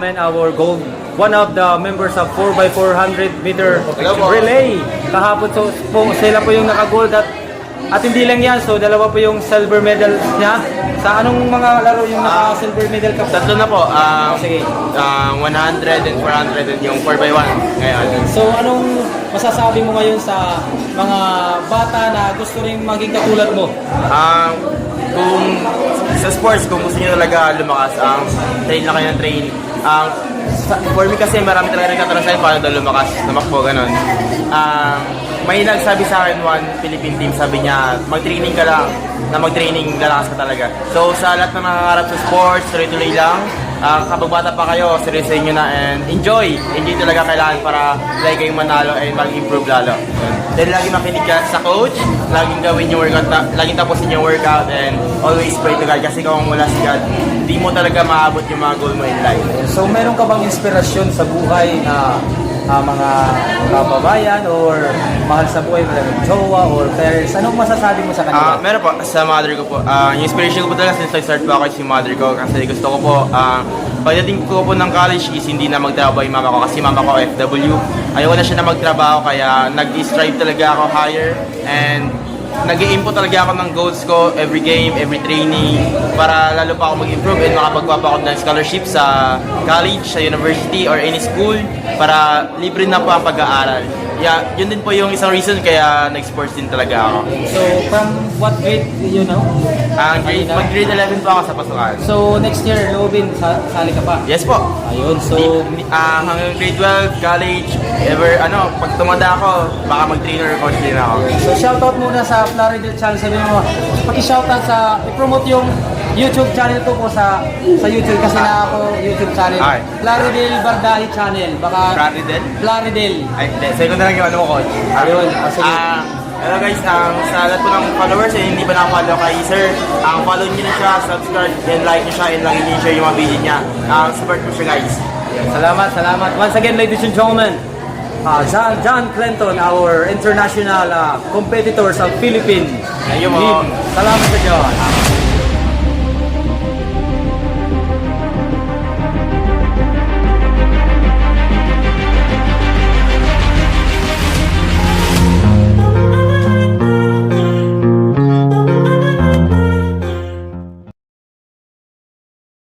gentlemen, our gold, one of the members of 4x400 meter relay. Kahapon sila po yung naka-gold at hindi lang yan, so dalawa po yung silver medal niya. Sa anong mga laro yung naka-silver medal ka? Tatlo na po. Sige. 100 and 400 and yung 4x1 ngayon. So anong masasabi mo ngayon sa mga bata na gusto rin maging katulad mo? Kung sa sports, kung gusto niyo talaga lumakas, train lang kayo ng train. For me kasi marami talaga nagtatanong sa'yo paano daw lumakas, tumakbo, ganun. May nagsabi sa akin, one Philippine team, sabi niya, mag-training ka lang, na mag-training, lalakas ka talaga. So sa lahat ng nangangarap sa sports, tuloy-tuloy lang. Kapag bata pa kayo, seryosin nyo na and enjoy. Enjoy talaga kailangan para lagi kayong manalo and mag-improve lalo. Then lagi makinig ka sa coach, laging gawin yung workout, laging tapusin yung workout and always pray to God. Kasi kung wala si God, hindi mo talaga maabot yung mga goal mo in life. So meron ka bang inspirasyon sa buhay na mga kababayan or mahal sa buhay, mga jowa or parents? Anong masasabi mo sa kanila? Meron po, sa mother ko po. Yung inspiration ko po talaga since nag-start po ako si mother ko kasi gusto ko po, pagdating ko po ng college is hindi na magtrabaho yung mama ko kasi mama ko FW. Ayaw na siya na magtrabaho kaya nag-strive talaga ako higher and nag-i-aim po talaga ako ng goals ko every game, every training para lalo pa ako mag-improve and makapagkuha pa ako ng scholarship sa college, sa university or any school para libre na po ang pag-aaral. Yeah, yun din po yung isang reason kaya nag-sports din talaga ako. So from what grade you know? Mag-grade 11 po ako sa pasukan. So next year, Lobin, sali ka pa? Yes po. Ayun, so Hanggang grade 12, college, pag tumanda ako, baka mag-trainer or coach din ako. So shoutout muna sa Plaridel Channel. Sabi mo, paki-shoutout i-promote yung YouTube channel ko po sa YouTube kasi na ako YouTube channel. Ay. Plaridel Bardahi Channel. Baka Plaridel? Plaridel. Ay, hindi. Sa'yo ko na lang yung mo, coach. Ayun, sige. Hello guys, sa lahat po ng followers, hindi pa nakapollow kay sir, follow nyo na siya, subscribe, and like nyo siya, and lagi nyo share yung mga video niya. Support mo siya guys. Salamat. Once again, ladies and gentlemen, John Clinton, our international competitors of Philippines. Thank you mo. Salamat sa John.